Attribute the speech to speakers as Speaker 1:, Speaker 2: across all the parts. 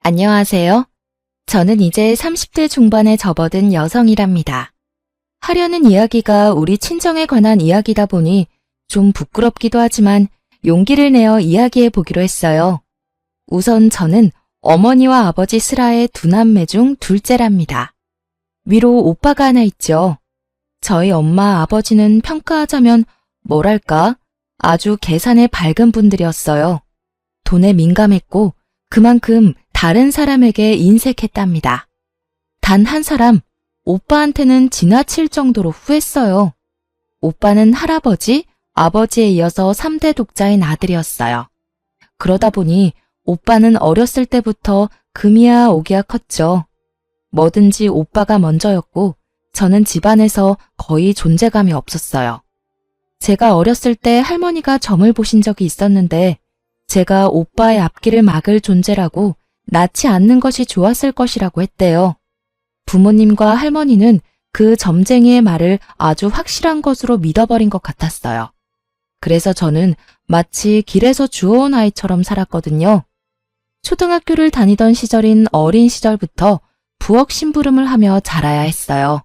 Speaker 1: 안녕하세요. 저는 이제 30대 중반에 접어든 여성이랍니다. 하려는 이야기가 우리 친정에 관한 이야기다 보니 좀 부끄럽기도 하지만 용기를 내어 이야기해 보기로 했어요. 우선 저는 어머니와 아버지 슬하의 두 남매 중 둘째랍니다. 위로 오빠가 하나 있죠. 저희 엄마 아버지는 평가하자면 뭐랄까 아주 계산에 밝은 분들이었어요. 돈에 민감했고 그만큼 다른 사람에게 인색했답니다. 단 한 사람, 오빠한테는 지나칠 정도로 후했어요. 오빠는 할아버지, 아버지에 이어서 3대 독자인 아들이었어요. 그러다 보니 오빠는 어렸을 때부터 금이야 오기야 컸죠. 뭐든지 오빠가 먼저였고 저는 집안에서 거의 존재감이 없었어요. 제가 어렸을 때 할머니가 점을 보신 적이 있었는데 제가 오빠의 앞길을 막을 존재라고 낳지 않는 것이 좋았을 것이라고 했대요. 부모님과 할머니는 그 점쟁이의 말을 아주 확실한 것으로 믿어버린 것 같았어요. 그래서 저는 마치 길에서 주워온 아이처럼 살았거든요. 초등학교를 다니던 시절인 어린 시절부터 부엌 심부름을 하며 자라야 했어요.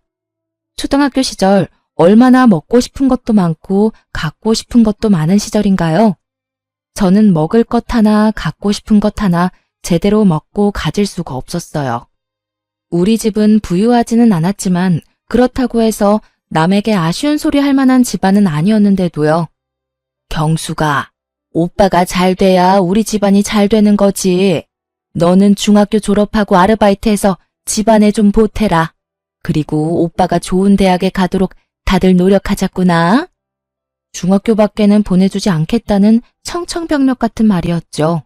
Speaker 1: 초등학교 시절 얼마나 먹고 싶은 것도 많고 갖고 싶은 것도 많은 시절인가요? 저는 먹을 것 하나, 갖고 싶은 것 하나 제대로 먹고 가질 수가 없었어요. 우리 집은 부유하지는 않았지만 그렇다고 해서 남에게 아쉬운 소리 할 만한 집안은 아니었는데도요. 경수가, 오빠가 잘 돼야 우리 집안이 잘 되는 거지. 너는 중학교 졸업하고 아르바이트해서 집안에 좀 보태라. 그리고 오빠가 좋은 대학에 가도록 다들 노력하자꾸나. 중학교 밖에는 보내주지 않겠다는 청천벽력 같은 말이었죠.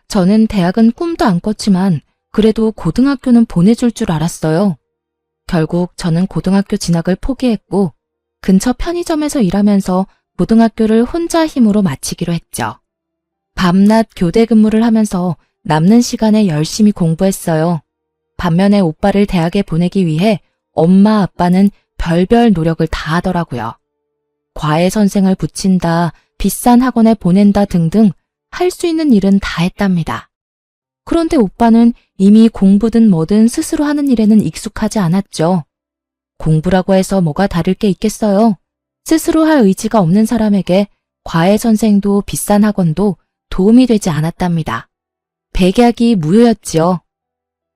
Speaker 1: 저는 대학은 꿈도 안 꿨지만 그래도 고등학교는 보내줄 줄 알았어요. 결국 저는 고등학교 진학을 포기했고 근처 편의점에서 일하면서 고등학교를 혼자 힘으로 마치기로 했죠. 밤낮 교대 근무를 하면서 남는 시간에 열심히 공부했어요. 반면에 오빠를 대학에 보내기 위해 엄마 아빠는 별별 노력을 다 하더라고요. 과외 선생을 붙인다, 비싼 학원에 보낸다 등등 할 수 있는 일은 다 했답니다. 그런데 오빠는 이미 공부든 뭐든 스스로 하는 일에는 익숙하지 않았죠. 공부라고 해서 뭐가 다를 게 있겠어요. 스스로 할 의지가 없는 사람에게 과외 선생도 비싼 학원도 도움이 되지 않았답니다. 백약이 무효였지요.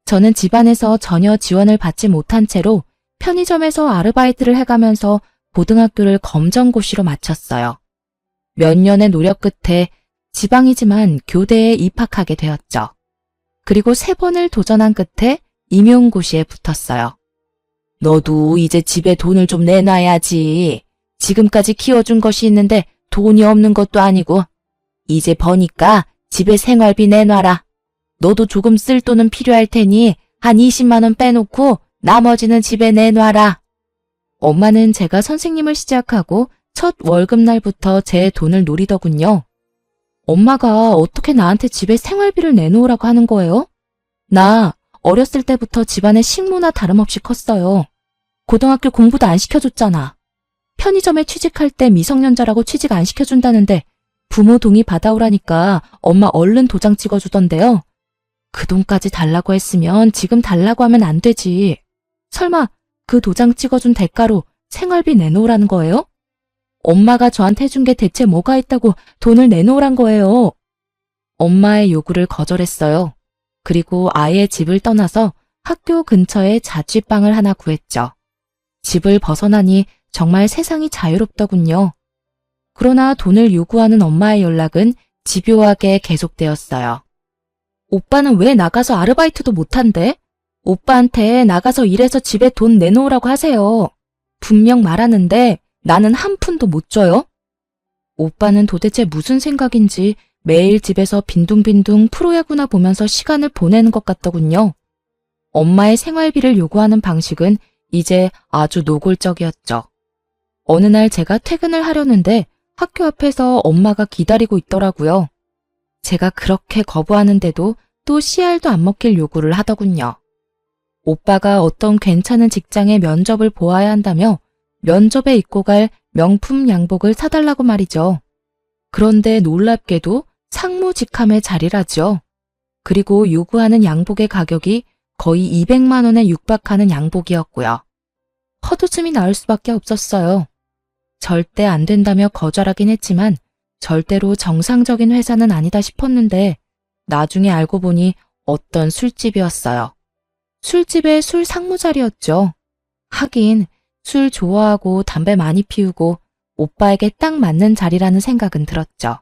Speaker 1: 저는 집안에서 전혀 지원을 받지 못한 채로 편의점에서 아르바이트를 해가면서 고등학교를 검정고시로 마쳤어요. 몇 년의 노력 끝에 지방이지만 교대에 입학하게 되었죠. 그리고 3번을 도전한 끝에 임용고시에 붙었어요. 너도 이제 집에 돈을 좀 내놔야지. 지금까지 키워준 것이 있는데 돈이 없는 것도 아니고 이제 버니까 집에 생활비 내놔라. 너도 조금 쓸 돈은 필요할 테니 한 20만 원 빼놓고 나머지는 집에 내놔라. 엄마는 제가 선생님을 시작하고 첫 월급날부터 제 돈을 노리더군요. 엄마가 어떻게 나한테 집에 생활비를 내놓으라고 하는 거예요? 나 어렸을 때부터 집안의 식모나 다름없이 컸어요. 고등학교 공부도 안 시켜줬잖아. 편의점에 취직할 때 미성년자라고 취직 안 시켜준다는데 부모 동의 받아오라니까 엄마 얼른 도장 찍어주던데요. 그 돈까지 달라고 했으면 지금 달라고 하면 안 되지. 설마 그 도장 찍어준 대가로 생활비 내놓으라는 거예요? 엄마가 저한테 해준 게 대체 뭐가 있다고 돈을 내놓으란 거예요. 엄마의 요구를 거절했어요. 그리고 아예 집을 떠나서 학교 근처에 자취방을 하나 구했죠. 집을 벗어나니 정말 세상이 자유롭더군요. 그러나 돈을 요구하는 엄마의 연락은 집요하게 계속되었어요. 오빠는 왜 나가서 아르바이트도 못한대? 오빠한테 나가서 일해서 집에 돈 내놓으라고 하세요. 분명 말하는데 나는 한 푼도 못 줘요? 오빠는 도대체 무슨 생각인지 매일 집에서 빈둥빈둥 프로야구나 보면서 시간을 보내는 것 같더군요. 엄마의 생활비를 요구하는 방식은 이제 아주 노골적이었죠. 어느 날 제가 퇴근을 하려는데 학교 앞에서 엄마가 기다리고 있더라고요. 제가 그렇게 거부하는데도 또 씨알도 안 먹힐 요구를 하더군요. 오빠가 어떤 괜찮은 직장의 면접을 보아야 한다며 면접에 입고 갈 명품 양복을 사달라고 말이죠. 그런데 놀랍게도 상무직함의 자리라죠. 그리고 요구하는 양복의 가격이 거의 200만 원에 육박하는 양복이었고요. 헛웃음이 나올 수밖에 없었어요. 절대 안 된다며 거절하긴 했지만 절대로 정상적인 회사는 아니다 싶었는데 나중에 알고 보니 어떤 술집이었어요. 술집의 술 상무자리였죠. 하긴 술 좋아하고 담배 많이 피우고 오빠에게 딱 맞는 자리라는 생각은 들었죠.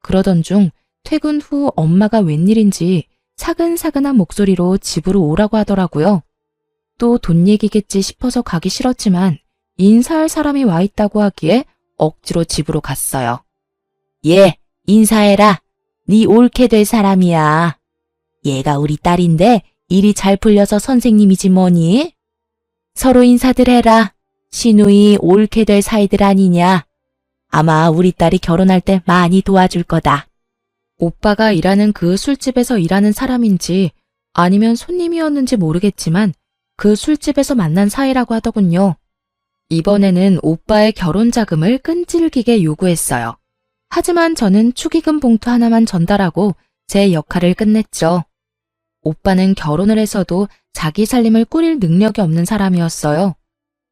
Speaker 1: 그러던 중 퇴근 후 엄마가 웬일인지 사근사근한 목소리로 집으로 오라고 하더라고요. 또 돈 얘기겠지 싶어서 가기 싫었지만 인사할 사람이 와 있다고 하기에 억지로 집으로 갔어요. 얘, 인사해라. 네 옳게 될 사람이야. 얘가 우리 딸인데 일이 잘 풀려서 선생님이지 뭐니? 서로 인사들 해라. 시누이 옳게 될 사이들 아니냐. 아마 우리 딸이 결혼할 때 많이 도와줄 거다. 오빠가 일하는 그 술집에서 일하는 사람인지 아니면 손님이었는지 모르겠지만 그 술집에서 만난 사이라고 하더군요. 이번에는 오빠의 결혼 자금을 끈질기게 요구했어요. 하지만 저는 축의금 봉투 하나만 전달하고 제 역할을 끝냈죠. 오빠는 결혼을 해서도 자기 살림을 꾸릴 능력이 없는 사람이었어요.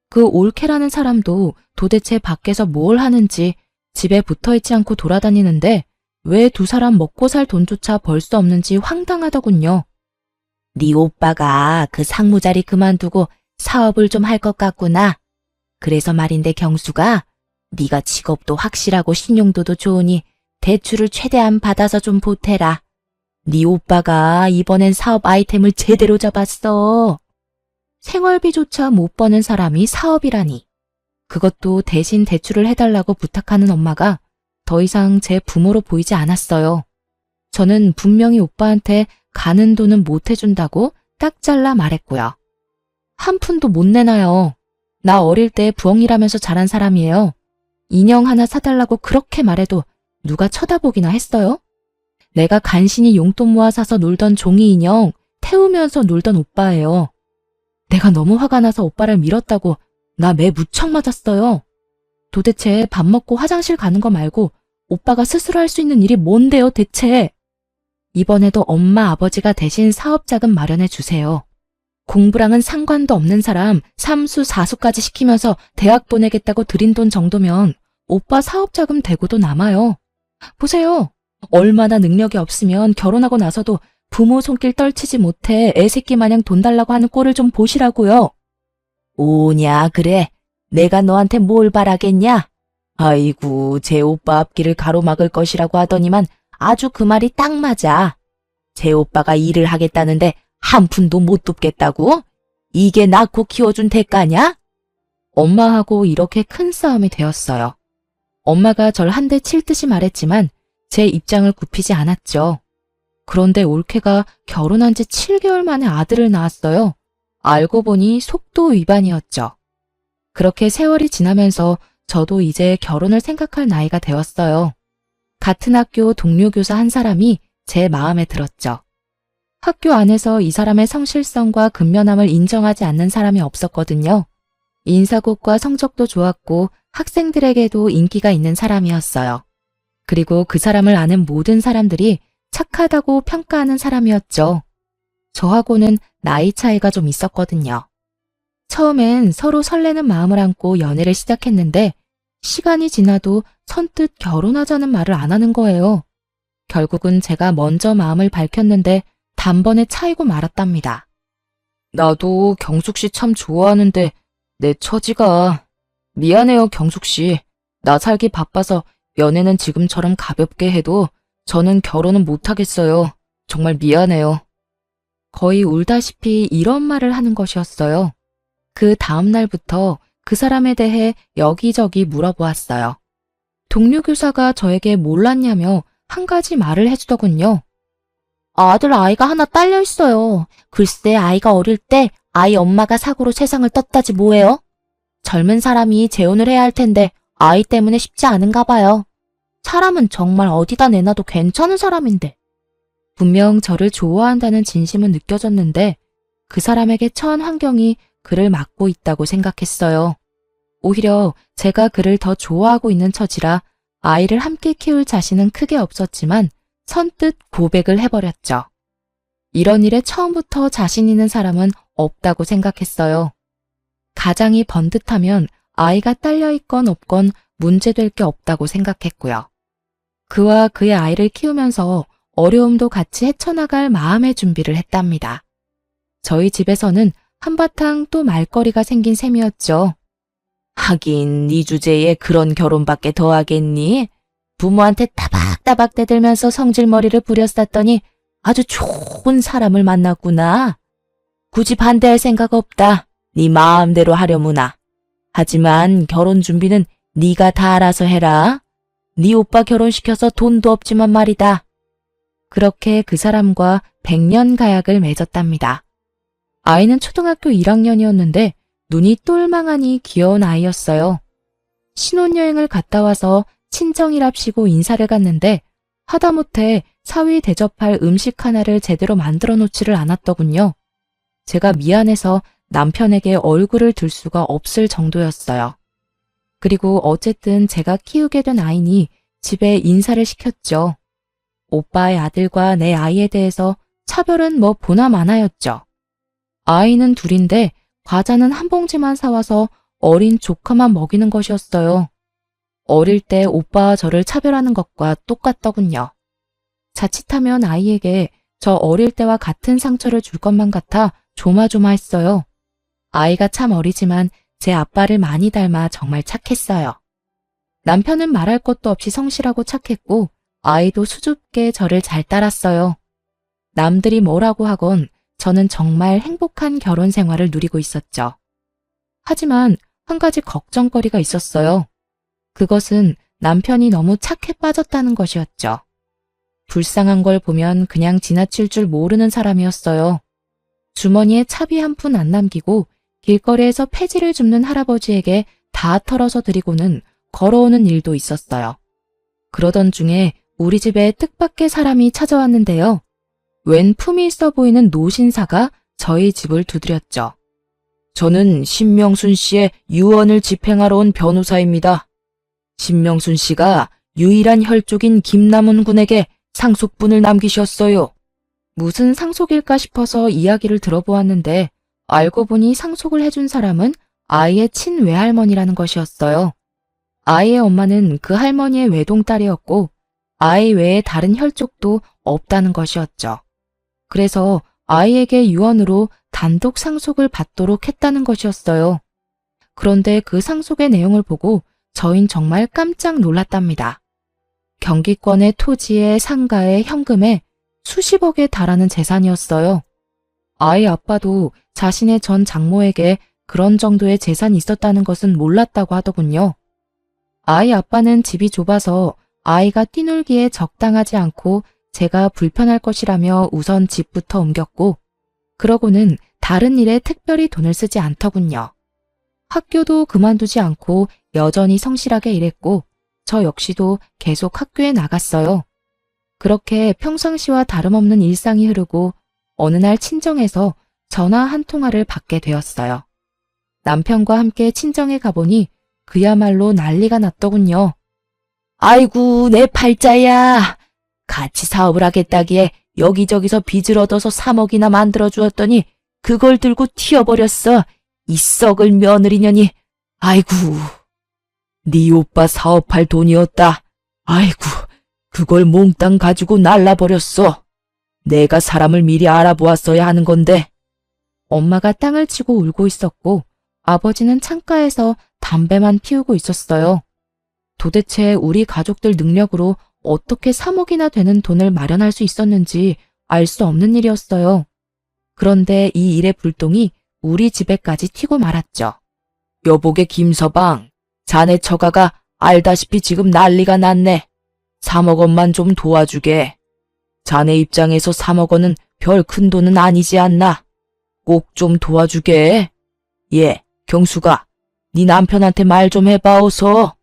Speaker 1: 그 올케라는 사람도 도대체 밖에서 뭘 하는지 집에 붙어있지 않고 돌아다니는데 왜 두 사람 먹고 살 돈조차 벌 수 없는지 황당하더군요. 네 오빠가 그 상무자리 그만두고 사업을 좀 할 것 같구나. 그래서 말인데 경수가 네가 직업도 확실하고 신용도도 좋으니 대출을 최대한 받아서 좀 보태라. 네 오빠가 이번엔 사업 아이템을 제대로 잡았어. 생활비조차 못 버는 사람이 사업이라니. 그것도 대신 대출을 해달라고 부탁하는 엄마가 더 이상 제 부모로 보이지 않았어요. 저는 분명히 오빠한테 가는 돈은 못 해준다고 딱 잘라 말했고요. 한 푼도 못 내놔요. 나 어릴 때 부엉이라면서 자란 사람이에요. 인형 하나 사달라고 그렇게 말해도 누가 쳐다보기나 했어요? 내가 간신히 용돈 모아 사서 놀던 종이 인형 태우면서 놀던 오빠예요. 내가 너무 화가 나서 오빠를 밀었다고 나 매 무척 맞았어요. 도대체 밥 먹고 화장실 가는 거 말고 오빠가 스스로 할 수 있는 일이 뭔데요, 대체? 이번에도 엄마, 아버지가 대신 사업자금 마련해 주세요. 공부랑은 상관도 없는 사람 3수, 4수까지 시키면서 대학 보내겠다고 들인 돈 정도면 오빠 사업자금 대고도 남아요. 보세요. 얼마나 능력이 없으면 결혼하고 나서도 부모 손길 떨치지 못해 애새끼 마냥 돈 달라고 하는 꼴을 좀 보시라고요. 오냐, 그래. 내가 너한테 뭘 바라겠냐? 아이고, 제 오빠 앞길을 가로막을 것이라고 하더니만 아주 그 말이 딱 맞아. 제 오빠가 일을 하겠다는데 한 푼도 못 돕겠다고? 이게 낳고 키워준 대가냐? 엄마하고 이렇게 큰 싸움이 되었어요. 엄마가 절 한 대 칠 듯이 말했지만 제 입장을 굽히지 않았죠. 그런데 올케가 결혼한 지 7개월 만에 아들을 낳았어요. 알고 보니 속도 위반이었죠. 그렇게 세월이 지나면서 저도 이제 결혼을 생각할 나이가 되었어요. 같은 학교 동료 교사 한 사람이 제 마음에 들었죠. 학교 안에서 이 사람의 성실성과 근면함을 인정하지 않는 사람이 없었거든요. 인사고과 성적도 좋았고 학생들에게도 인기가 있는 사람이었어요. 그리고 그 사람을 아는 모든 사람들이 착하다고 평가하는 사람이었죠. 저하고는 나이 차이가 좀 있었거든요. 처음엔 서로 설레는 마음을 안고 연애를 시작했는데 시간이 지나도 선뜻 결혼하자는 말을 안 하는 거예요. 결국은 제가 먼저 마음을 밝혔는데 단번에 차이고 말았답니다. 나도 경숙 씨 참 좋아하는데 내 처지가... 미안해요, 경숙 씨. 나 살기 바빠서 연애는 지금처럼 가볍게 해도 저는 결혼은 못하겠어요. 정말 미안해요. 거의 울다시피 이런 말을 하는 것이었어요. 그 다음 날부터 그 사람에 대해 여기저기 물어보았어요. 동료 교사가 저에게 몰랐냐며 한 가지 말을 해주더군요. 아들 아이가 하나 딸려 있어요. 글쎄 아이가 어릴 때 아이 엄마가 사고로 세상을 떴다지 뭐예요? 젊은 사람이 재혼을 해야 할 텐데 아이 때문에 쉽지 않은가 봐요. 사람은 정말 어디다 내놔도 괜찮은 사람인데. 분명 저를 좋아한다는 진심은 느껴졌는데 그 사람에게 처한 환경이 그를 막고 있다고 생각했어요. 오히려 제가 그를 더 좋아하고 있는 처지라 아이를 함께 키울 자신은 크게 없었지만 선뜻 고백을 해버렸죠. 이런 일에 처음부터 자신 있는 사람은 없다고 생각했어요. 가장이 번듯하면 아이가 딸려 있건 없건 문제될 게 없다고 생각했고요. 그와 그의 아이를 키우면서 어려움도 같이 헤쳐나갈 마음의 준비를 했답니다. 저희 집에서는 한바탕 또 말거리가 생긴 셈이었죠. 하긴 네 주제에 그런 결혼밖에 더 하겠니? 부모한테 따박따박 대들면서 성질머리를 부렸었더니 아주 좋은 사람을 만났구나. 굳이 반대할 생각 없다. 네 마음대로 하려무나. 하지만 결혼 준비는 네가 다 알아서 해라. 네 오빠 결혼시켜서 돈도 없지만 말이다. 그렇게 그 사람과 100년 가약을 맺었답니다. 아이는 초등학교 1학년이었는데 눈이 똘망하니 귀여운 아이였어요. 신혼여행을 갔다 와서 친정이랍시고 인사를 갔는데 하다못해 사위 대접할 음식 하나를 제대로 만들어 놓지를 않았더군요. 제가 미안해서 남편에게 얼굴을 들 수가 없을 정도였어요. 그리고 어쨌든 제가 키우게 된 아이니 집에 인사를 시켰죠. 오빠의 아들과 내 아이에 대해서 차별은 뭐 보나 마나였죠. 아이는 둘인데 과자는 한 봉지만 사와서 어린 조카만 먹이는 것이었어요. 어릴 때 오빠와 저를 차별하는 것과 똑같더군요. 자칫하면 아이에게 저 어릴 때와 같은 상처를 줄 것만 같아 조마조마했어요. 아이가 참 어리지만 제 아빠를 많이 닮아 정말 착했어요. 남편은 말할 것도 없이 성실하고 착했고 아이도 수줍게 저를 잘 따랐어요. 남들이 뭐라고 하건 저는 정말 행복한 결혼 생활을 누리고 있었죠. 하지만 한 가지 걱정거리가 있었어요. 그것은 남편이 너무 착해 빠졌다는 것이었죠. 불쌍한 걸 보면 그냥 지나칠 줄 모르는 사람이었어요. 주머니에 차비 한 푼 안 남기고 길거리에서 폐지를 줍는 할아버지에게 다 털어서 드리고는 걸어오는 일도 있었어요. 그러던 중에 우리 집에 뜻밖의 사람이 찾아왔는데요. 웬 품이 있어 보이는 노신사가 저희 집을 두드렸죠. 저는 신명순 씨의 유언을 집행하러 온 변호사입니다. 신명순 씨가 유일한 혈족인 김남훈 군에게 상속분을 남기셨어요. 무슨 상속일까 싶어서 이야기를 들어보았는데 알고 보니 상속을 해준 사람은 아이의 친외할머니라는 것이었어요. 아이의 엄마는 그 할머니의 외동딸이었고 아이 외에 다른 혈족도 없다는 것이었죠. 그래서 아이에게 유언으로 단독 상속을 받도록 했다는 것이었어요. 그런데 그 상속의 내용을 보고 저흰 정말 깜짝 놀랐답니다. 경기권의 토지에 상가에 현금에 수십억에 달하는 재산이었어요. 아이 아빠도 자신의 전 장모에게 그런 정도의 재산이 있었다는 것은 몰랐다고 하더군요. 아이 아빠는 집이 좁아서 아이가 뛰놀기에 적당하지 않고 제가 불편할 것이라며 우선 집부터 옮겼고 그러고는 다른 일에 특별히 돈을 쓰지 않더군요. 학교도 그만두지 않고 여전히 성실하게 일했고 저 역시도 계속 학교에 나갔어요. 그렇게 평상시와 다름없는 일상이 흐르고 어느 날 친정에서 전화 한 통화를 받게 되었어요. 남편과 함께 친정에 가보니 그야말로 난리가 났더군요. 아이고 내 팔자야. 같이 사업을 하겠다기에 여기저기서 빚을 얻어서 3억이나 만들어 주었더니 그걸 들고 튀어버렸어. 이 썩을 며느리년이. 아이고. 네 오빠 사업할 돈이었다. 아이고. 그걸 몽땅 가지고 날라버렸어. 내가 사람을 미리 알아보았어야 하는 건데. 엄마가 땅을 치고 울고 있었고 아버지는 창가에서 담배만 피우고 있었어요. 도대체 우리 가족들 능력으로 어떻게 3억이나 되는 돈을 마련할 수 있었는지 알 수 없는 일이었어요. 그런데 이 일의 불똥이 우리 집에까지 튀고 말았죠. 여보게 김서방, 자네 처가가 알다시피 지금 난리가 났네. 3억 원만 좀 도와주게. 자네 입장에서 3억 원은 별 큰 돈은 아니지 않나. 꼭 좀 도와주게. 예, 경수가, 네 남편한테 말 좀 해봐 어서.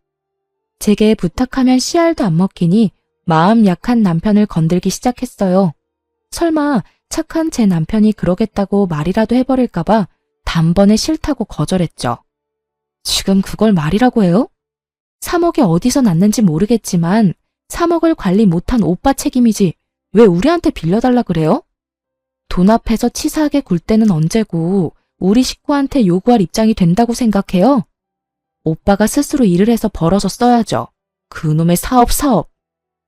Speaker 1: 제게 부탁하면 씨알도 안 먹히니 마음 약한 남편을 건들기 시작했어요. 설마 착한 제 남편이 그러겠다고 말이라도 해버릴까봐 단번에 싫다고 거절했죠. 지금 그걸 말이라고 해요? 3억이 어디서 났는지 모르겠지만 3억을 관리 못한 오빠 책임이지 왜 우리한테 빌려달라 그래요? 돈 앞에서 치사하게 굴 때는 언제고 우리 식구한테 요구할 입장이 된다고 생각해요? 오빠가 스스로 일을 해서 벌어서 써야죠. 그놈의 사업.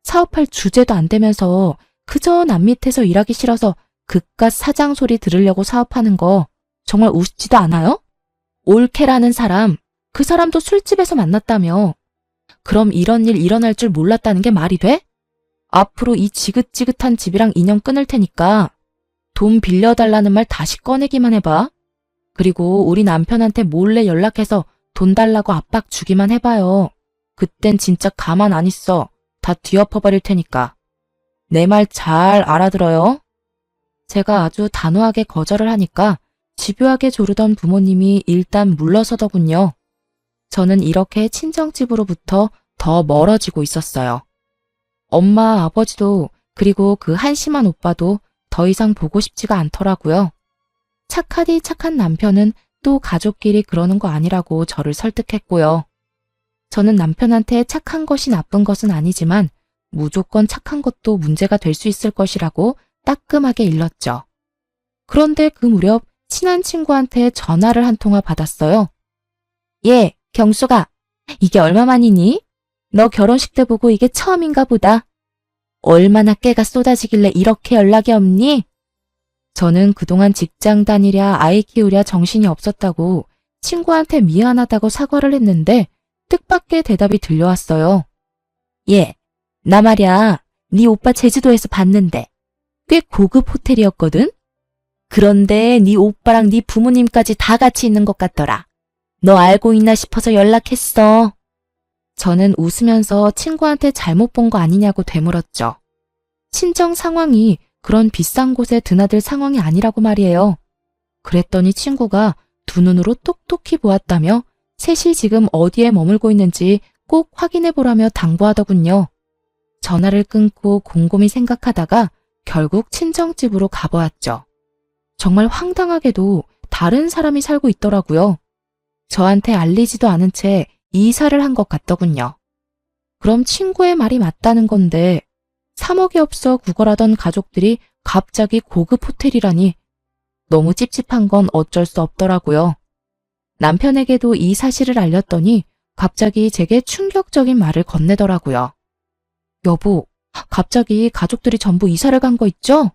Speaker 1: 사업할 주제도 안 되면서 그저 남 밑에서 일하기 싫어서 그깟 사장 소리 들으려고 사업하는 거 정말 우습지도 않아요? 올케라는 사람, 그 사람도 술집에서 만났다며. 그럼 이런 일 일어날 줄 몰랐다는 게 말이 돼? 앞으로 이 지긋지긋한 집이랑 인연 끊을 테니까 돈 빌려달라는 말 다시 꺼내기만 해봐. 그리고 우리 남편한테 몰래 연락해서 돈 달라고 압박 주기만 해봐요. 그땐 진짜 가만 안 있어. 다 뒤엎어버릴 테니까. 내 말 잘 알아들어요? 제가 아주 단호하게 거절을 하니까 집요하게 조르던 부모님이 일단 물러서더군요. 저는 이렇게 친정집으로부터 더 멀어지고 있었어요. 엄마, 아버지도 그리고 그 한심한 오빠도 더 이상 보고 싶지가 않더라고요. 착하디 착한 남편은 또 가족끼리 그러는 거 아니라고 저를 설득했고요. 저는 남편한테 착한 것이 나쁜 것은 아니지만 무조건 착한 것도 문제가 될 수 있을 것이라고 따끔하게 일렀죠. 그런데 그 무렵 친한 친구한테 전화를 한 통화 받았어요. 예, 경수가, 이게 얼마만이니? 너 결혼식 때 보고 이게 처음인가 보다. 얼마나 깨가 쏟아지길래 이렇게 연락이 없니? 저는 그동안 직장 다니랴 아이 키우랴 정신이 없었다고 친구한테 미안하다고 사과를 했는데 뜻밖의 대답이 들려왔어요. 예, 나 말야, 네 오빠 제주도에서 봤는데 꽤 고급 호텔이었거든? 그런데 네 오빠랑 네 부모님까지 다 같이 있는 것 같더라. 너 알고 있나 싶어서 연락했어. 저는 웃으면서 친구한테 잘못 본 거 아니냐고 되물었죠. 친정 상황이 그런 비싼 곳에 드나들 상황이 아니라고 말이에요. 그랬더니 친구가 두 눈으로 똑똑히 보았다며 셋이 지금 어디에 머물고 있는지 꼭 확인해 보라며 당부하더군요. 전화를 끊고 곰곰이 생각하다가 결국 친정집으로 가보았죠. 정말 황당하게도 다른 사람이 살고 있더라고요. 저한테 알리지도 않은 채 이사를 한 것 같더군요. 그럼 친구의 말이 맞다는 건데 3억이 없어 구걸하던 가족들이 갑자기 고급 호텔이라니 너무 찝찝한 건 어쩔 수 없더라고요. 남편에게도 이 사실을 알렸더니 갑자기 제게 충격적인 말을 건네더라고요. 여보, 갑자기 가족들이 전부 이사를 간 거 있죠?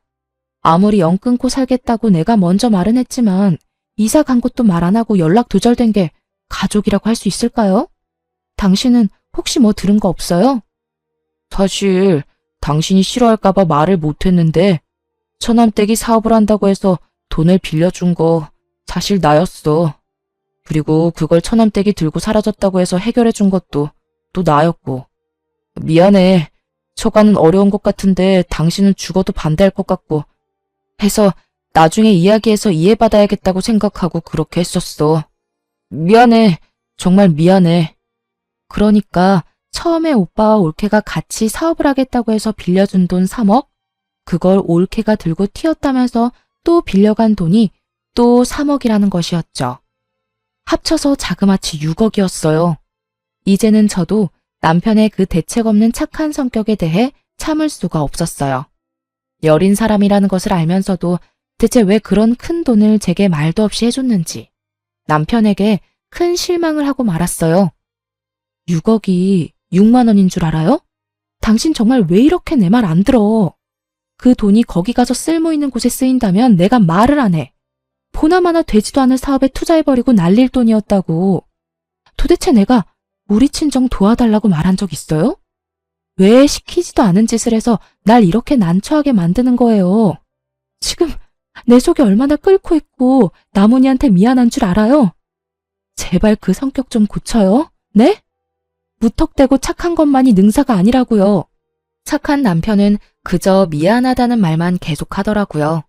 Speaker 1: 아무리 연 끊고 살겠다고 내가 먼저 말은 했지만 이사 간 것도 말 안 하고 연락 두절된 게 가족이라고 할 수 있을까요? 당신은 혹시 뭐 들은 거 없어요? 사실 당신이 싫어할까봐 말을 못했는데 처남댁이 사업을 한다고 해서 돈을 빌려준 거 사실 나였어. 그리고 그걸 처남댁이 들고 사라졌다고 해서 해결해준 것도 또 나였고. 미안해. 처가는 어려운 것 같은데 당신은 죽어도 반대할 것 같고 해서 나중에 이야기해서 이해받아야겠다고 생각하고 그렇게 했었어. 미안해. 정말 미안해. 그러니까 처음에 오빠와 올케가 같이 사업을 하겠다고 해서 빌려준 돈 3억? 그걸 올케가 들고 튀었다면서 또 빌려간 돈이 또 3억이라는 것이었죠. 합쳐서 자그마치 6억이었어요. 이제는 저도 남편의 그 대책 없는 착한 성격에 대해 참을 수가 없었어요. 여린 사람이라는 것을 알면서도 대체 왜 그런 큰 돈을 제게 말도 없이 해줬는지 남편에게 큰 실망을 하고 말았어요. 6억이 6만 원인 줄 알아요? 당신 정말 왜 이렇게 내 말 안 들어? 그 돈이 거기 가서 쓸모 있는 곳에 쓰인다면 내가 말을 안 해. 보나마나 되지도 않을 사업에 투자해버리고 날릴 돈이었다고. 도대체 내가 우리 친정 도와달라고 말한 적 있어요? 왜 시키지도 않은 짓을 해서 날 이렇게 난처하게 만드는 거예요? 지금 내 속이 얼마나 끓고 있고 나문이한테 미안한 줄 알아요? 제발 그 성격 좀 고쳐요. 네? 무턱대고 착한 것만이 능사가 아니라고요. 착한 남편은 그저 미안하다는 말만 계속하더라고요.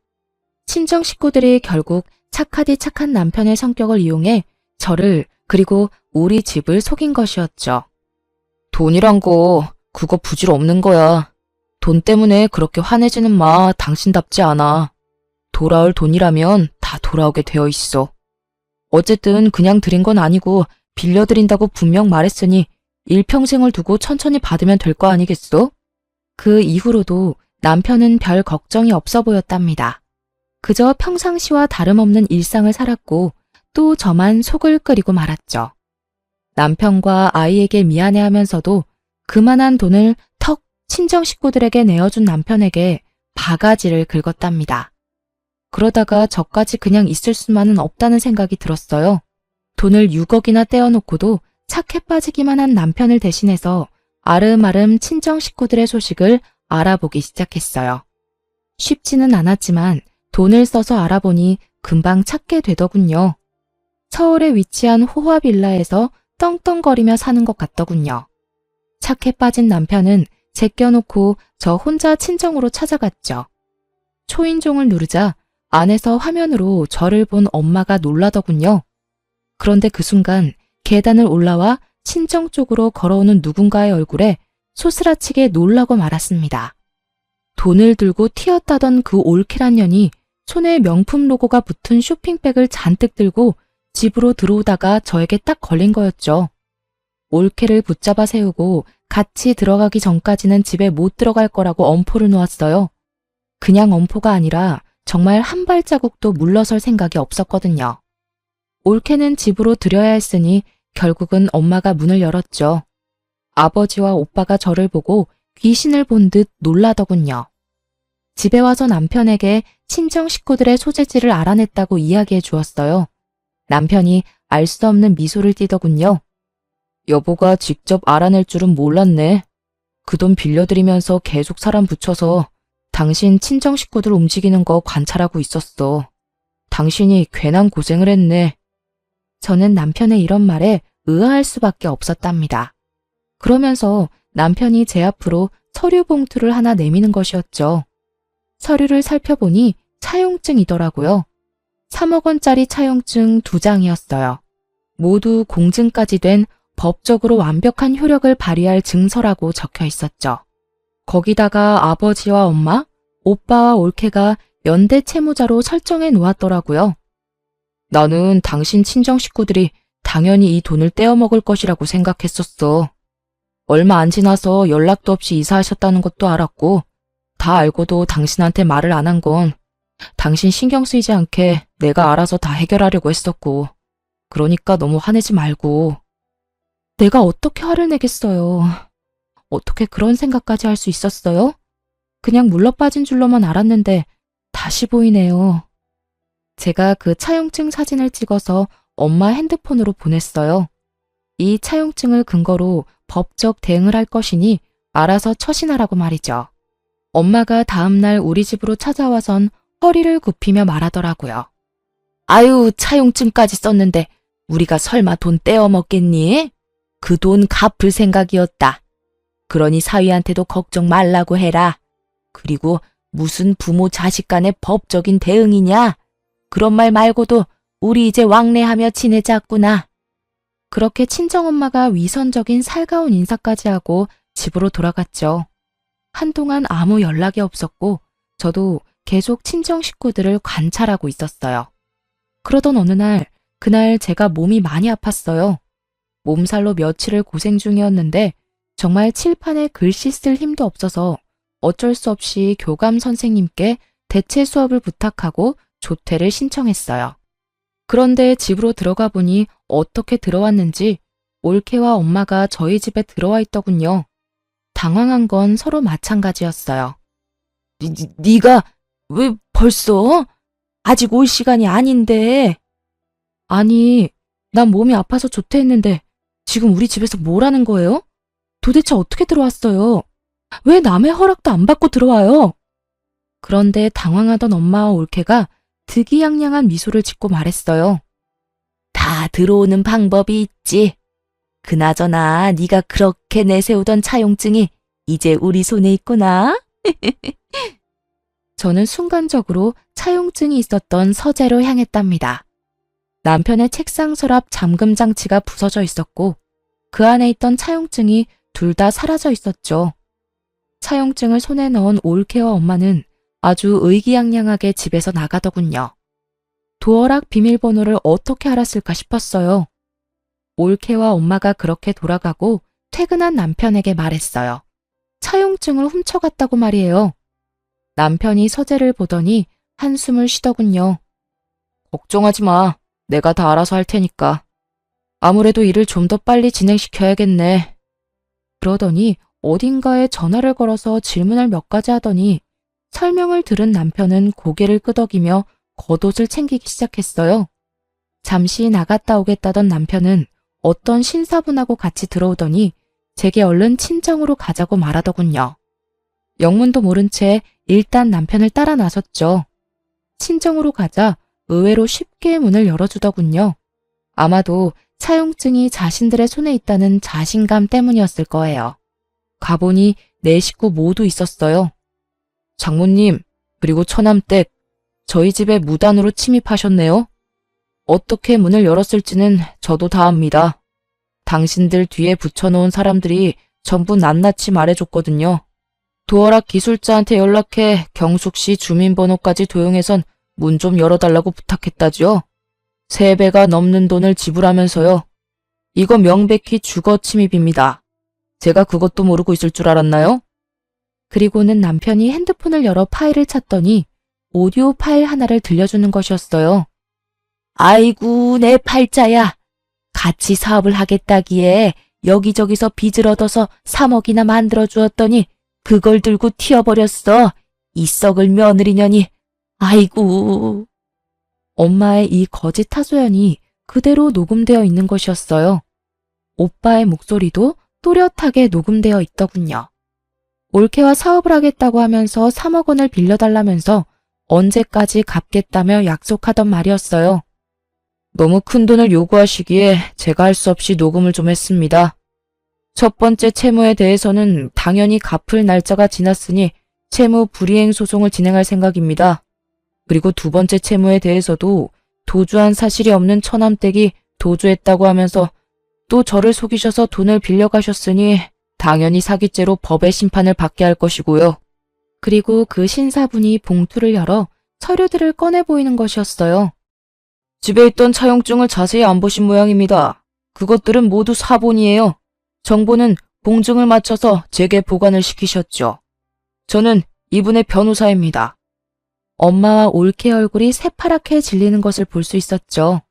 Speaker 1: 친정 식구들이 결국 착하디 착한 남편의 성격을 이용해 저를 그리고 우리 집을 속인 것이었죠. 돈이란 거 그거 부질없는 거야. 돈 때문에 그렇게 화내지는 마. 당신답지 않아. 돌아올 돈이라면 다 돌아오게 되어 있어. 어쨌든 그냥 드린 건 아니고 빌려드린다고 분명 말했으니 일평생을 두고 천천히 받으면 될 거 아니겠어? 그 이후로도 남편은 별 걱정이 없어 보였답니다. 그저 평상시와 다름없는 일상을 살았고 또 저만 속을 끓이고 말았죠. 남편과 아이에게 미안해하면서도 그만한 돈을 턱 친정 식구들에게 내어준 남편에게 바가지를 긁었답니다. 그러다가 저까지 그냥 있을 수만은 없다는 생각이 들었어요. 돈을 6억이나 떼어놓고도 착해 빠지기만 한 남편을 대신해서 아름아름 친정 식구들의 소식을 알아보기 시작했어요. 쉽지는 않았지만 돈을 써서 알아보니 금방 찾게 되더군요. 서울에 위치한 호화 빌라에서 떵떵거리며 사는 것 같더군요. 착해 빠진 남편은 제껴놓고 저 혼자 친정으로 찾아갔죠. 초인종을 누르자 안에서 화면으로 저를 본 엄마가 놀라더군요. 그런데 그 순간 계단을 올라와 친정 쪽으로 걸어오는 누군가의 얼굴에 소스라치게 놀라고 말았습니다. 돈을 들고 튀었다던 그 올케란 년이 손에 명품 로고가 붙은 쇼핑백을 잔뜩 들고 집으로 들어오다가 저에게 딱 걸린 거였죠. 올케를 붙잡아 세우고 같이 들어가기 전까지는 집에 못 들어갈 거라고 엄포를 놓았어요. 그냥 엄포가 아니라 정말 한 발자국도 물러설 생각이 없었거든요. 올케는 집으로 들여야 했으니 결국은 엄마가 문을 열었죠. 아버지와 오빠가 저를 보고 귀신을 본 듯 놀라더군요. 집에 와서 남편에게 친정 식구들의 소재지를 알아냈다고 이야기해 주었어요. 남편이 알 수 없는 미소를 띠더군요. 여보가 직접 알아낼 줄은 몰랐네. 그 돈 빌려드리면서 계속 사람 붙여서 당신 친정 식구들 움직이는 거 관찰하고 있었어. 당신이 괜한 고생을 했네. 저는 남편의 이런 말에 의아할 수밖에 없었답니다. 그러면서 남편이 제 앞으로 서류 봉투를 하나 내미는 것이었죠. 서류를 살펴보니 차용증이더라고요. 3억 원짜리 차용증 2장이었어요. 모두 공증까지 된 법적으로 완벽한 효력을 발휘할 증서라고 적혀 있었죠. 거기다가 아버지와 엄마, 오빠와 올케가 연대 채무자로 설정해 놓았더라고요. 나는 당신 친정 식구들이 당연히 이 돈을 떼어먹을 것이라고 생각했었어. 얼마 안 지나서 연락도 없이 이사하셨다는 것도 알았고, 다 알고도 당신한테 말을 안 한 건 당신 신경 쓰이지 않게 내가 알아서 다 해결하려고 했었고, 그러니까 너무 화내지 말고. 내가 어떻게 화를 내겠어요. 어떻게 그런 생각까지 할 수 있었어요? 그냥 물러빠진 줄로만 알았는데 다시 보이네요. 제가 그 차용증 사진을 찍어서 엄마 핸드폰으로 보냈어요. 이 차용증을 근거로 법적 대응을 할 것이니 알아서 처신하라고 말이죠. 엄마가 다음날 우리 집으로 찾아와선 허리를 굽히며 말하더라고요. 아유, 차용증까지 썼는데 우리가 설마 돈 떼어먹겠니? 그 돈 갚을 생각이었다. 그러니 사위한테도 걱정 말라고 해라. 그리고 무슨 부모 자식 간의 법적인 대응이냐? 그런 말 말고도 우리 이제 왕래하며 지내자꾸나. 그렇게 친정엄마가 위선적인 살가운 인사까지 하고 집으로 돌아갔죠. 한동안 아무 연락이 없었고 저도 계속 친정 식구들을 관찰하고 있었어요. 그러던 어느 날, 그날 제가 몸이 많이 아팠어요. 몸살로 며칠을 고생 중이었는데 정말 칠판에 글씨 쓸 힘도 없어서 어쩔 수 없이 교감 선생님께 대체 수업을 부탁하고 조퇴를 신청했어요. 그런데 집으로 들어가 보니 어떻게 들어왔는지 올케와 엄마가 저희 집에 들어와 있더군요. 당황한 건 서로 마찬가지였어요. 네가 왜 벌써? 아직 올 시간이 아닌데. 아니, 난 몸이 아파서 조퇴했는데 지금 우리 집에서 뭘 하는 거예요? 도대체 어떻게 들어왔어요? 왜 남의 허락도 안 받고 들어와요? 그런데 당황하던 엄마와 올케가 득이양양한 미소를 짓고 말했어요. 다 들어오는 방법이 있지. 그나저나 네가 그렇게 내세우던 차용증이 이제 우리 손에 있구나. 저는 순간적으로 차용증이 있었던 서재로 향했답니다. 남편의 책상 서랍 잠금 장치가 부서져 있었고 그 안에 있던 차용증이 둘 다 사라져 있었죠. 차용증을 손에 넣은 올케와 엄마는 아주 의기양양하게 집에서 나가더군요. 도어락 비밀번호를 어떻게 알았을까 싶었어요. 올케와 엄마가 그렇게 돌아가고 퇴근한 남편에게 말했어요. 차용증을 훔쳐갔다고 말이에요. 남편이 서재를 보더니 한숨을 쉬더군요. 걱정하지 마. 내가 다 알아서 할 테니까. 아무래도 일을 좀 더 빨리 진행시켜야겠네. 그러더니 어딘가에 전화를 걸어서 질문을 몇 가지 하더니 설명을 들은 남편은 고개를 끄덕이며 겉옷을 챙기기 시작했어요. 잠시 나갔다 오겠다던 남편은 어떤 신사분하고 같이 들어오더니 제게 얼른 친정으로 가자고 말하더군요. 영문도 모른 채 일단 남편을 따라 나섰죠. 친정으로 가자 의외로 쉽게 문을 열어주더군요. 아마도 차용증이 자신들의 손에 있다는 자신감 때문이었을 거예요. 가보니 네 식구 모두 있었어요. 장모님, 그리고 처남댁, 저희 집에 무단으로 침입하셨네요. 어떻게 문을 열었을지는 저도 다 압니다. 당신들 뒤에 붙여놓은 사람들이 전부 낱낱이 말해줬거든요. 도어락 기술자한테 연락해 경숙씨 주민번호까지 도용해선 문 좀 열어달라고 부탁했다지요. 3배가 넘는 돈을 지불하면서요. 이거 명백히 주거 침입입니다. 제가 그것도 모르고 있을 줄 알았나요? 그리고는 남편이 핸드폰을 열어 파일을 찾더니 오디오 파일 하나를 들려주는 것이었어요. 아이고, 내 팔자야. 같이 사업을 하겠다기에 여기저기서 빚을 얻어서 3억이나 만들어 주었더니 그걸 들고 튀어버렸어. 이 썩을 며느리년이. 아이고. 엄마의 이 거짓 하소연이 그대로 녹음되어 있는 것이었어요. 오빠의 목소리도 또렷하게 녹음되어 있더군요. 올케와 사업을 하겠다고 하면서 3억 원을 빌려달라면서 언제까지 갚겠다며 약속하던 말이었어요. 너무 큰 돈을 요구하시기에 제가 할 수 없이 녹음을 좀 했습니다. 첫 번째 채무에 대해서는 당연히 갚을 날짜가 지났으니 채무 불이행 소송을 진행할 생각입니다. 그리고 두 번째 채무에 대해서도 도주한 사실이 없는 처남댁이 도주했다고 하면서 또 저를 속이셔서 돈을 빌려가셨으니 당연히 사기죄로 법의 심판을 받게 할 것이고요. 그리고 그 신사분이 봉투를 열어 서류들을 꺼내 보이는 것이었어요. 집에 있던 차용증을 자세히 안 보신 모양입니다. 그것들은 모두 사본이에요. 정보는 공증을 마쳐서 제게 보관을 시키셨죠. 저는 이분의 변호사입니다. 엄마와 올케 얼굴이 새파랗게 질리는 것을 볼 수 있었죠.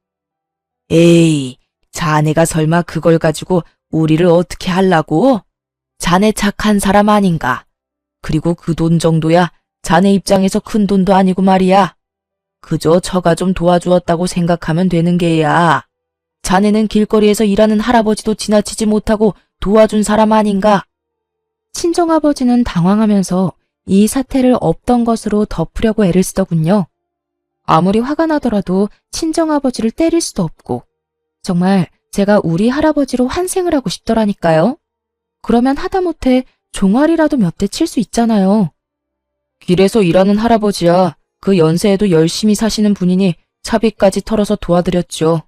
Speaker 1: 에이, 자네가 설마 그걸 가지고 우리를 어떻게 하려고? 자네 착한 사람 아닌가? 그리고 그 돈 정도야 자네 입장에서 큰 돈도 아니고 말이야. 그저 저가 좀 도와주었다고 생각하면 되는 게야. 자네는 길거리에서 일하는 할아버지도 지나치지 못하고 도와준 사람 아닌가? 친정아버지는 당황하면서 이 사태를 없던 것으로 덮으려고 애를 쓰더군요. 아무리 화가 나더라도 친정아버지를 때릴 수도 없고 정말 제가 우리 할아버지로 환생을 하고 싶더라니까요. 그러면 하다못해 종아리라도 몇 대 칠 수 있잖아요. 길에서 일하는 할아버지야. 그 연세에도 열심히 사시는 분이니 차비까지 털어서 도와드렸죠.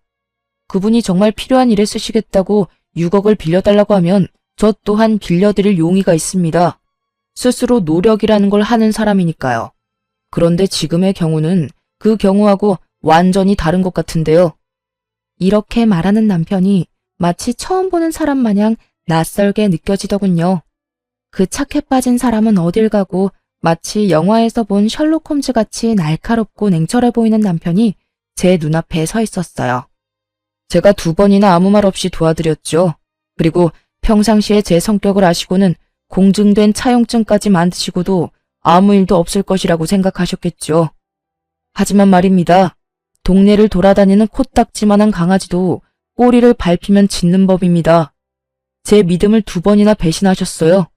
Speaker 1: 그분이 정말 필요한 일에 쓰시겠다고 6억을 빌려달라고 하면 저 또한 빌려드릴 용의가 있습니다. 스스로 노력이라는 걸 하는 사람이니까요. 그런데 지금의 경우는 그 경우하고 완전히 다른 것 같은데요. 이렇게 말하는 남편이 마치 처음 보는 사람 마냥 낯설게 느껴지더군요. 그 착해 빠진 사람은 어딜 가고 마치 영화에서 본 셜록 홈즈 같이 날카롭고 냉철해 보이는 남편이 제 눈앞에 서 있었어요. 제가 2번이나 아무 말 없이 도와드렸죠. 그리고 평상시에 제 성격을 아시고는 공증된 차용증까지 만드시고도 아무 일도 없을 것이라고 생각하셨겠죠. 하지만 말입니다. 동네를 돌아다니는 코딱지만한 강아지도 꼬리를 밟히면 짖는 법입니다. 제 믿음을 2번이나 배신하셨어요.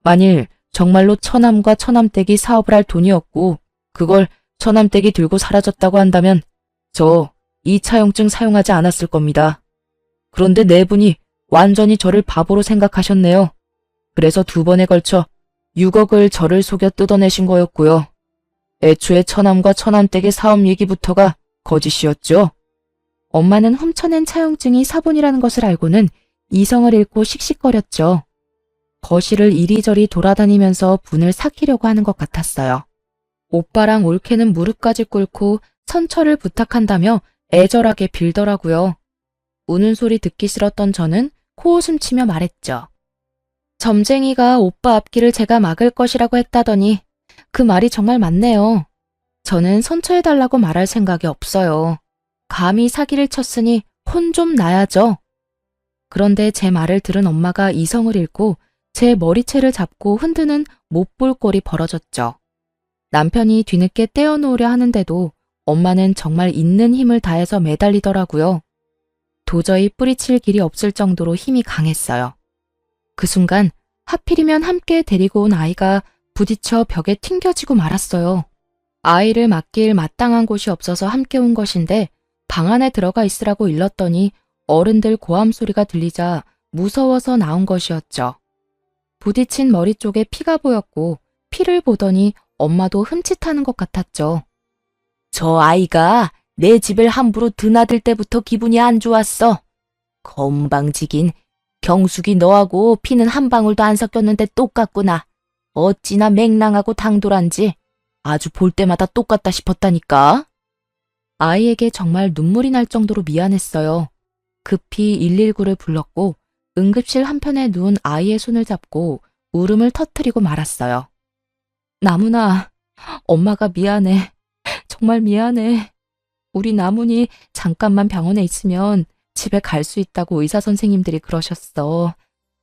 Speaker 1: 만일 정말로 처남과 처남댁이 사업을 할 돈이었고 그걸 처남댁이 들고 사라졌다고 한다면 저 이 차용증 사용하지 않았을 겁니다. 그런데 네 분이 완전히 저를 바보로 생각하셨네요. 그래서 2번에 걸쳐 6억을 저를 속여 뜯어내신 거였고요. 애초에 처남과 처남댁의 사업 얘기부터가 거짓이었죠. 엄마는 훔쳐낸 차용증이 사본이라는 것을 알고는 이성을 잃고 씩씩거렸죠. 거실을 이리저리 돌아다니면서 분을 삭히려고 하는 것 같았어요. 오빠랑 올케는 무릎까지 꿇고 선처를 부탁한다며 애절하게 빌더라고요. 우는 소리 듣기 싫었던 저는 코웃음 치며 말했죠. 점쟁이가 오빠 앞길을 제가 막을 것이라고 했다더니 그 말이 정말 맞네요. 저는 선처해달라고 말할 생각이 없어요. 감히 사기를 쳤으니 혼 좀 나야죠. 그런데 제 말을 들은 엄마가 이성을 잃고 제 머리채를 잡고 흔드는 못 볼 꼴이 벌어졌죠. 남편이 뒤늦게 떼어놓으려 하는데도 엄마는 정말 있는 힘을 다해서 매달리더라고요. 도저히 뿌리칠 길이 없을 정도로 힘이 강했어요. 그 순간 하필이면 함께 데리고 온 아이가 부딪혀 벽에 튕겨지고 말았어요. 아이를 맡길 마땅한 곳이 없어서 함께 온 것인데 방 안에 들어가 있으라고 일렀더니 어른들 고함 소리가 들리자 무서워서 나온 것이었죠. 부딪힌 머리 쪽에 피가 보였고 피를 보더니 엄마도 흠칫하는 것 같았죠. 저 아이가 내 집을 함부로 드나들 때부터 기분이 안 좋았어. 건방지긴. 경숙이 너하고 피는 한 방울도 안 섞였는데 똑같구나. 어찌나 맹랑하고 당돌한지 아주 볼 때마다 똑같다 싶었다니까. 아이에게 정말 눈물이 날 정도로 미안했어요. 급히 119를 불렀고 응급실 한편에 누운 아이의 손을 잡고 울음을 터뜨리고 말았어요. 나문아, 엄마가 미안해. 정말 미안해. 우리 나문이 잠깐만 병원에 있으면 집에 갈 수 있다고 의사 선생님들이 그러셨어.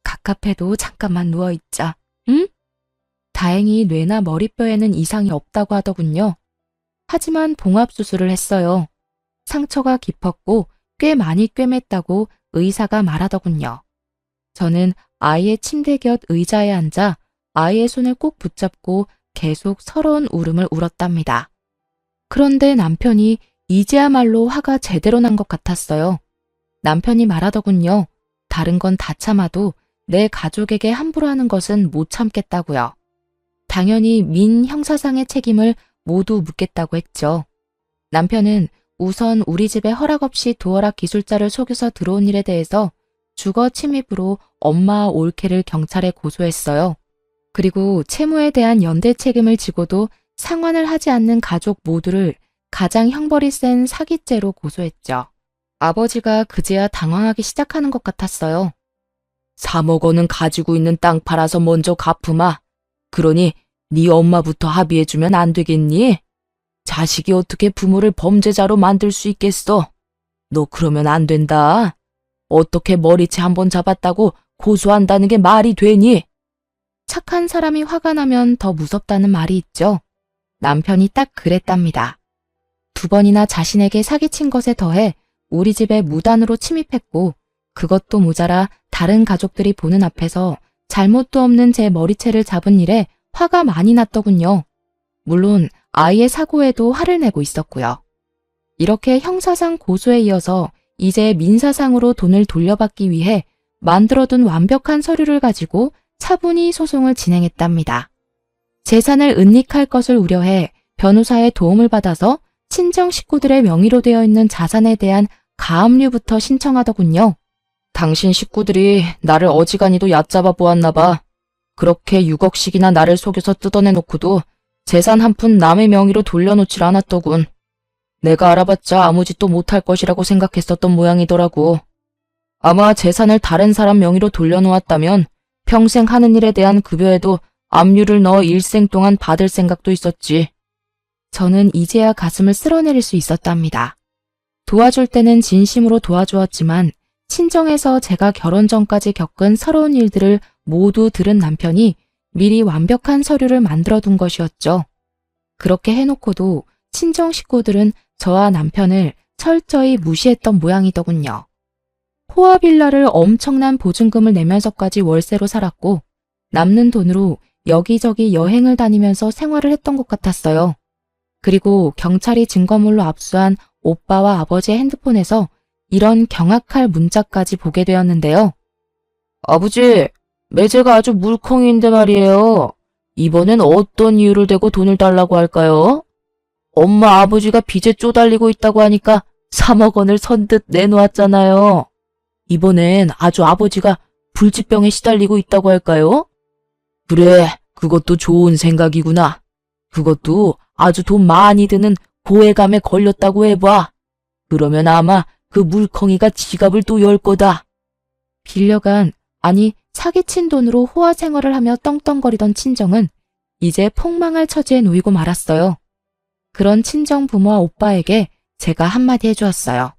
Speaker 1: 갑갑해도 잠깐만 누워있자. 응? 다행히 뇌나 머리뼈에는 이상이 없다고 하더군요. 하지만 봉합수술을 했어요. 상처가 깊었고 꽤 많이 꿰맸다고 의사가 말하더군요. 저는 아이의 침대 곁 의자에 앉아 아이의 손을 꼭 붙잡고 계속 서러운 울음을 울었답니다. 그런데 남편이 이제야말로 화가 제대로 난 것 같았어요. 남편이 말하더군요. 다른 건 다 참아도 내 가족에게 함부로 하는 것은 못 참겠다고요. 당연히 민 형사상의 책임을 모두 묻겠다고 했죠. 남편은 우선 우리 집에 허락 없이 도어락 기술자를 속여서 들어온 일에 대해서 주거 침입으로 엄마 올케를 경찰에 고소했어요. 그리고 채무에 대한 연대 책임을 지고도 상환을 하지 않는 가족 모두를 가장 형벌이 센 사기죄로 고소했죠. 아버지가 그제야 당황하기 시작하는 것 같았어요. 3억 원은 가지고 있는 땅 팔아서 먼저 갚으마. 그러니 네 엄마부터 합의해주면 안 되겠니? 자식이 어떻게 부모를 범죄자로 만들 수 있겠어? 너 그러면 안 된다. 어떻게 머리채 한번 잡았다고 고소한다는 게 말이 되니? 착한 사람이 화가 나면 더 무섭다는 말이 있죠. 남편이 딱 그랬답니다. 2번이나 자신에게 사기친 것에 더해 우리 집에 무단으로 침입했고 그것도 모자라 다른 가족들이 보는 앞에서 잘못도 없는 제 머리채를 잡은 일에 화가 많이 났더군요. 물론 아이의 사고에도 화를 내고 있었고요. 이렇게 형사상 고소에 이어서 이제 민사상으로 돈을 돌려받기 위해 만들어둔 완벽한 서류를 가지고 차분히 소송을 진행했답니다. 재산을 은닉할 것을 우려해 변호사의 도움을 받아서 친정 식구들의 명의로 되어 있는 자산에 대한 가압류부터 신청하더군요. 당신 식구들이 나를 어지간히도 얕잡아 보았나 봐. 그렇게 6억씩이나 나를 속여서 뜯어내놓고도 재산 한 푼 남의 명의로 돌려놓질 않았더군. 내가 알아봤자 아무 짓도 못할 것이라고 생각했었던 모양이더라고. 아마 재산을 다른 사람 명의로 돌려놓았다면 평생 하는 일에 대한 급여에도 압류를 넣어 일생 동안 받을 생각도 있었지. 저는 이제야 가슴을 쓸어내릴 수 있었답니다. 도와줄 때는 진심으로 도와주었지만 친정에서 제가 결혼 전까지 겪은 서러운 일들을 모두 들은 남편이 미리 완벽한 서류를 만들어둔 것이었죠. 그렇게 해놓고도 친정 식구들은 저와 남편을 철저히 무시했던 모양이더군요. 호화빌라를 엄청난 보증금을 내면서까지 월세로 살았고 남는 돈으로 여기저기 여행을 다니면서 생활을 했던 것 같았어요. 그리고 경찰이 증거물로 압수한 오빠와 아버지의 핸드폰에서 이런 경악할 문자까지 보게 되었는데요. 아버지, 매제가 아주 물컹이인데 말이에요. 이번엔 어떤 이유를 대고 돈을 달라고 할까요? 엄마 아버지가 빚에 쪼달리고 있다고 하니까 3억 원을 선뜻 내놓았잖아요. 이번엔 아주 아버지가 불치병에 시달리고 있다고 할까요? 그래, 그것도 좋은 생각이구나. 그것도 아주 돈 많이 드는 고해감에 걸렸다고 해봐. 그러면 아마 그 물컹이가 지갑을 또 열 거다. 빌려간, 아니 사기친 돈으로 호화 생활을 하며 떵떵거리던 친정은 이제 폭망할 처지에 놓이고 말았어요. 그런 친정 부모와 오빠에게 제가 한마디 해주었어요.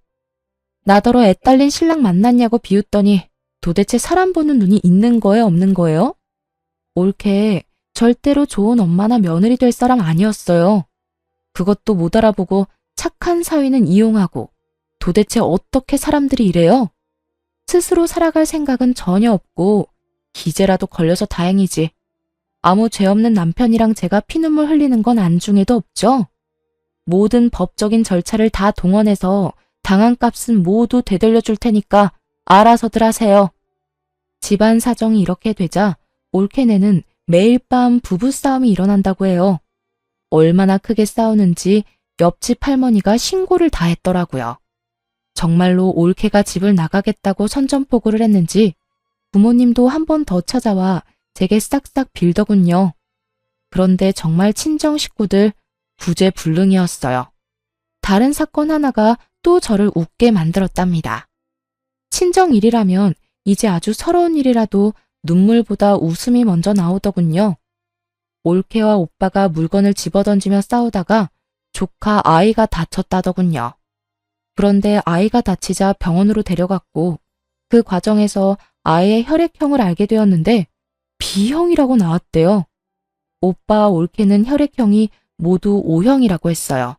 Speaker 1: 나더러 애딸린 신랑 만났냐고 비웃더니 도대체 사람 보는 눈이 있는 거예요, 없는 거예요? 올케 절대로 좋은 엄마나 며느리 될 사람 아니었어요. 그것도 못 알아보고 착한 사위는 이용하고 도대체 어떻게 사람들이 이래요? 스스로 살아갈 생각은 전혀 없고 기재라도 걸려서 다행이지. 아무 죄 없는 남편이랑 제가 피눈물 흘리는 건 안중에도 없죠. 모든 법적인 절차를 다 동원해서 당한 값은 모두 되돌려 줄 테니까 알아서들 하세요. 집안 사정이 이렇게 되자 올케네는 매일 밤 부부싸움이 일어난다고 해요. 얼마나 크게 싸우는지 옆집 할머니가 신고를 다 했더라고요. 정말로 올케가 집을 나가겠다고 선전포고를 했는지 부모님도 한 번 더 찾아와 제게 싹싹 빌더군요. 그런데 정말 친정 식구들 구제불능이었어요. 다른 사건 하나가 또 저를 웃게 만들었답니다. 친정 일이라면 이제 아주 서러운 일이라도 눈물보다 웃음이 먼저 나오더군요. 올케와 오빠가 물건을 집어던지며 싸우다가 조카 아이가 다쳤다더군요. 그런데 아이가 다치자 병원으로 데려갔고 그 과정에서 아이의 혈액형을 알게 되었는데 B형이라고 나왔대요. 오빠와 올케는 혈액형이 모두 O형이라고 했어요.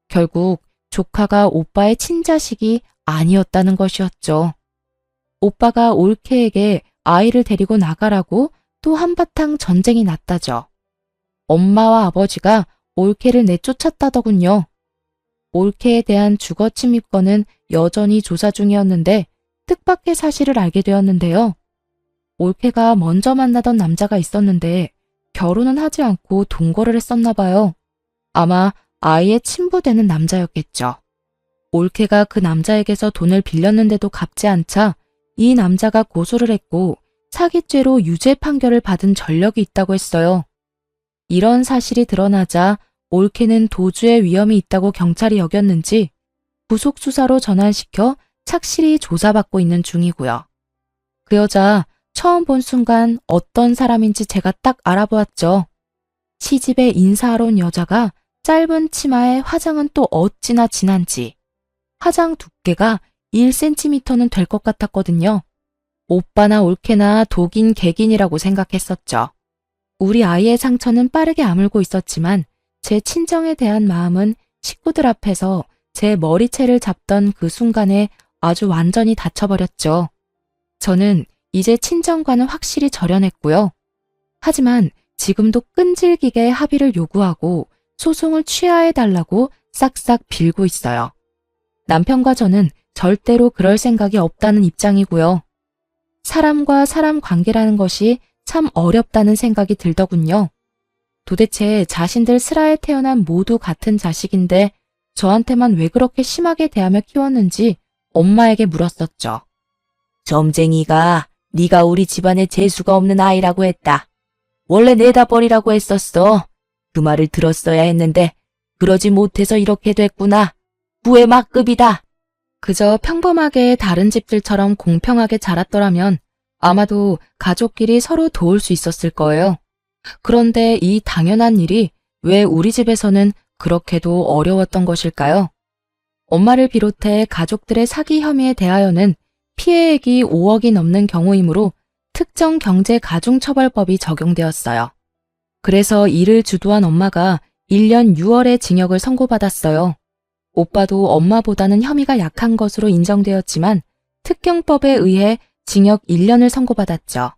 Speaker 1: 결국 조카가 오빠의 친자식이 아니었다는 것이었죠. 오빠가 올케에게 아이를 데리고 나가라고 또 한바탕 전쟁이 났다죠. 엄마와 아버지가 올케를 내쫓았다더군요. 올케에 대한 주거 침입건은 여전히 조사 중이었는데 뜻밖의 사실을 알게 되었는데요. 올케가 먼저 만나던 남자가 있었는데 결혼은 하지 않고 동거를 했었나 봐요. 아마 아이의 친부되는 남자였겠죠. 올케가 그 남자에게서 돈을 빌렸는데도 갚지 않자 이 남자가 고소를 했고 사기죄로 유죄 판결을 받은 전력이 있다고 했어요. 이런 사실이 드러나자 올케는 도주의 위험이 있다고 경찰이 여겼는지 구속수사로 전환시켜 착실히 조사받고 있는 중이고요. 그 여자 처음 본 순간 어떤 사람인지 제가 딱 알아보았죠. 시집에 인사하러 온 여자가 짧은 치마에 화장은 또 어찌나 진한지 화장 두께가 1cm는 될 것 같았거든요. 오빠나 올케나 독인 객인이라고 생각했었죠. 우리 아이의 상처는 빠르게 아물고 있었지만 제 친정에 대한 마음은 식구들 앞에서 제 머리채를 잡던 그 순간에 아주 완전히 닫혀버렸죠. 저는 이제 친정과는 확실히 절연했고요. 하지만 지금도 끈질기게 합의를 요구하고 소송을 취하해달라고 싹싹 빌고 있어요. 남편과 저는 절대로 그럴 생각이 없다는 입장이고요. 사람과 사람 관계라는 것이 참 어렵다는 생각이 들더군요. 도대체 자신들 슬하에 태어난 모두 같은 자식인데 저한테만 왜 그렇게 심하게 대하며 키웠는지 엄마에게 물었었죠. 점쟁이가 네가 우리 집안에 재수가 없는 아이라고 했다. 원래 내다 버리라고 했었어. 그 말을 들었어야 했는데 그러지 못해서 이렇게 됐구나. 부의 막급이다. 그저 평범하게 다른 집들처럼 공평하게 자랐더라면 아마도 가족끼리 서로 도울 수 있었을 거예요. 그런데 이 당연한 일이 왜 우리 집에서는 그렇게도 어려웠던 것일까요? 엄마를 비롯해 가족들의 사기 혐의에 대하여는 피해액이 5억이 넘는 경우이므로 특정 경제가중처벌법이 적용되었어요. 그래서 이를 주도한 엄마가 1년 6월에 징역을 선고받았어요. 오빠도 엄마보다는 혐의가 약한 것으로 인정되었지만 특경법에 의해 징역 1년을 선고받았죠.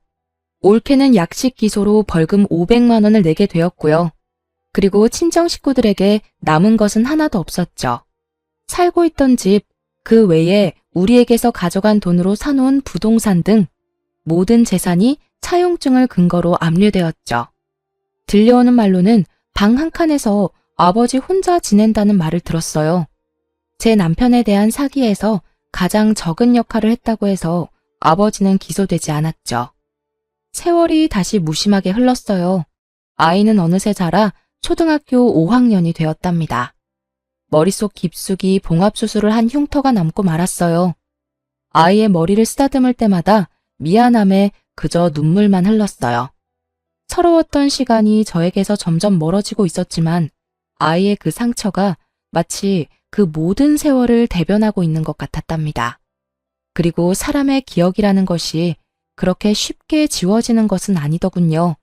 Speaker 1: 올케는 약식 기소로 벌금 500만 원을 내게 되었고요. 그리고 친정 식구들에게 남은 것은 하나도 없었죠. 살고 있던 집, 그 외에 우리에게서 가져간 돈으로 사놓은 부동산 등 모든 재산이 차용증을 근거로 압류되었죠. 들려오는 말로는 방 한 칸에서 아버지 혼자 지낸다는 말을 들었어요. 제 남편에 대한 사기에서 가장 적은 역할을 했다고 해서 아버지는 기소되지 않았죠. 세월이 다시 무심하게 흘렀어요. 아이는 어느새 자라 초등학교 5학년이 되었답니다. 머릿속 깊숙이 봉합수술을 한 흉터가 남고 말았어요. 아이의 머리를 쓰다듬을 때마다 미안함에 그저 눈물만 흘렀어요. 서러웠던 시간이 저에게서 점점 멀어지고 있었지만 아이의 그 상처가 마치 그 모든 세월을 대변하고 있는 것 같았답니다. 그리고 사람의 기억이라는 것이 그렇게 쉽게 지워지는 것은 아니더군요.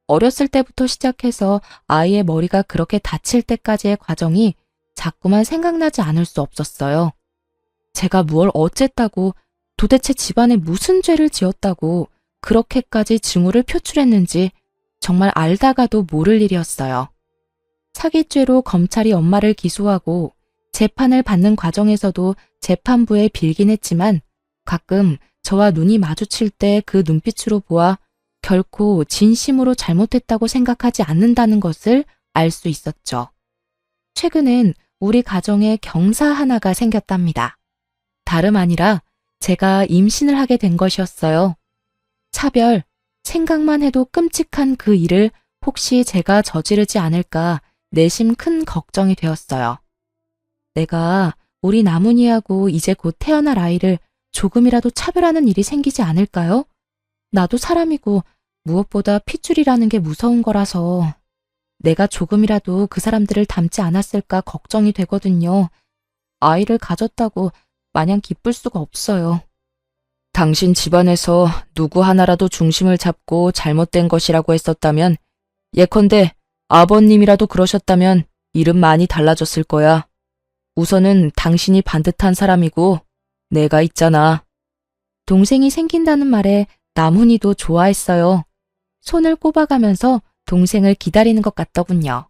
Speaker 1: 어렸을 때부터 시작해서 아이의 머리가 그렇게 다칠 때까지의 과정이 자꾸만 생각나지 않을 수 없었어요. 제가 무얼 어쨌다고, 도대체 집안에 무슨 죄를 지었다고 그렇게까지 증오를 표출했는지 정말 알다가도 모를 일이었어요. 사기죄로 검찰이 엄마를 기소하고 재판을 받는 과정에서도 재판부에 빌긴 했지만 가끔 저와 눈이 마주칠 때 그 눈빛으로 보아 결코 진심으로 잘못했다고 생각하지 않는다는 것을 알 수 있었죠. 최근엔 우리 가정에 경사 하나가 생겼답니다. 다름 아니라 제가 임신을 하게 된 것이었어요. 차별, 생각만 해도 끔찍한 그 일을 혹시 제가 저지르지 않을까 내심 큰 걱정이 되었어요. 내가 우리 나문이하고 이제 곧 태어날 아이를 조금이라도 차별하는 일이 생기지 않을까요? 나도 사람이고 무엇보다 핏줄이라는 게 무서운 거라서 내가 조금이라도 그 사람들을 닮지 않았을까 걱정이 되거든요. 아이를 가졌다고 마냥 기쁠 수가 없어요. 당신 집안에서 누구 하나라도 중심을 잡고 잘못된 것이라고 했었다면, 예컨대 아버님이라도 그러셨다면 일은 많이 달라졌을 거야. 우선은 당신이 반듯한 사람이고 내가 있잖아. 동생이 생긴다는 말에 나문이도 좋아했어요. 손을 꼽아가면서 동생을 기다리는 것 같더군요.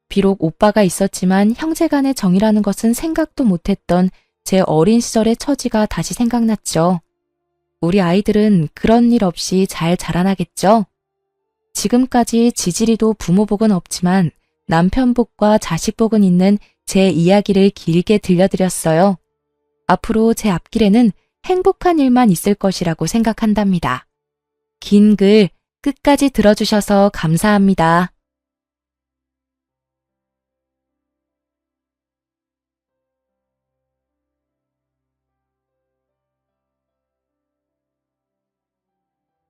Speaker 1: 비록 오빠가 있었지만 형제간의 정이라는 것은 생각도 못했던 제 어린 시절의 처지가 다시 생각났죠. 우리 아이들은 그런 일 없이 잘 자라나겠죠? 지금까지 지지리도 부모 복은 없지만 남편 복과 자식 복은 있는 제 이야기를 길게 들려드렸어요. 앞으로 제 앞길에는 행복한 일만 있을 것이라고 생각한답니다. 긴 글 끝까지 들어주셔서 감사합니다.